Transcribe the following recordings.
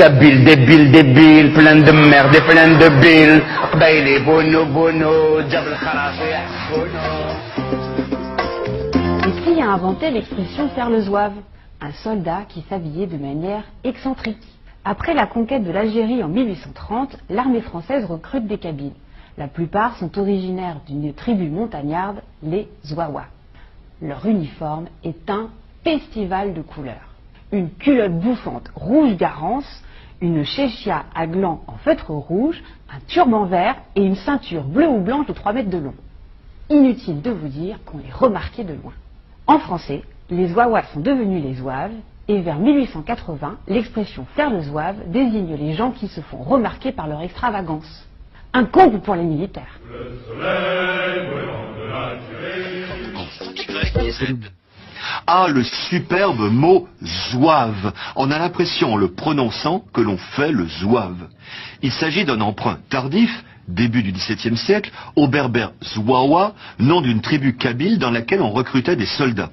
Kabyle, débile, plein de merde et plein de bile. Bailey, bono, diable kharafi, Et qui a inventé l'expression faire le zouave? Un soldat qui s'habillait de manière excentrique. Après la conquête de l'Algérie en 1830, l'armée française recrute des Kabyles. La plupart sont originaires d'une tribu montagnarde, les Zouawa. Leur uniforme est un festival de couleurs. Une culotte bouffante rouge garance, une chéchia à glands en feutre rouge, un turban vert et une ceinture bleue ou blanche de 3 mètres de long. Inutile de vous dire qu'on les remarquait de loin. En français, les Zouawas sont devenus les Zouaves, et vers 1880, l'expression faire le zouave désigne les gens qui se font remarquer par leur extravagance. Un comble pour les militaires. Le soleil brûlant de l'Algérie. Ah, le superbe mot zouave. On a l'impression, en le prononçant, que l'on fait le zouave. Il s'agit d'un emprunt tardif, début du XVIIe siècle, au berbère Zouawa, nom d'une tribu kabyle dans laquelle on recrutait des soldats.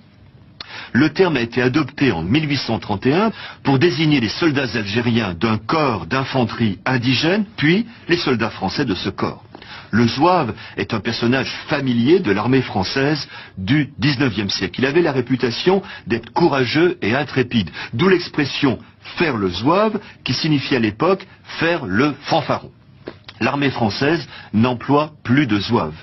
Le terme a été adopté en 1831 pour désigner les soldats algériens d'un corps d'infanterie indigène, puis les soldats français de ce corps. Le zouave est un personnage familier de l'armée française du XIXe siècle. Il avait la réputation d'être courageux et intrépide, d'où l'expression « faire le zouave » qui signifie à l'époque « faire le fanfaron ». L'armée française n'emploie plus de zouave.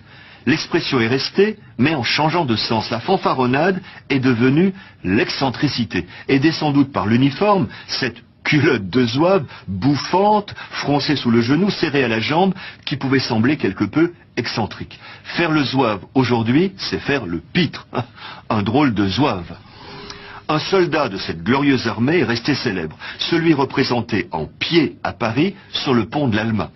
L'expression est restée, mais en changeant de sens. La fanfaronnade est devenue l'excentricité, aidée sans doute par l'uniforme, cette culotte de zouave, bouffante, froncée sous le genou, serrée à la jambe, qui pouvait sembler quelque peu excentrique. Faire le zouave aujourd'hui, c'est faire le pitre, un drôle de zouave. Un soldat de cette glorieuse armée est resté célèbre, celui représenté en pied à Paris sur le pont de l'Alma.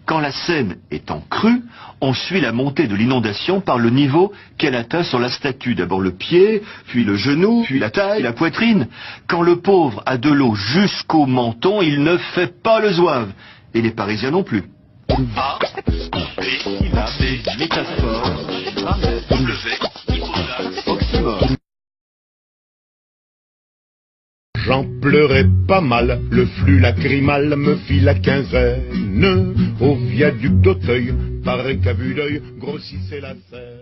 Quand la Seine est en crue, on suit la montée de l'inondation par le niveau qu'elle atteint sur la statue. D'abord le pied, puis le genou, puis la taille, la poitrine. Quand le pauvre a de l'eau jusqu'au menton, il ne fait pas le zouave. Et les Parisiens non plus. A, B, métaphore, W, oxymore. J'en pleurais pas mal, le flux lacrymal me fit la quinzaine. Au viaduc d'Auteuil, paraît qu'à vue d'œil, grossissait la Seine.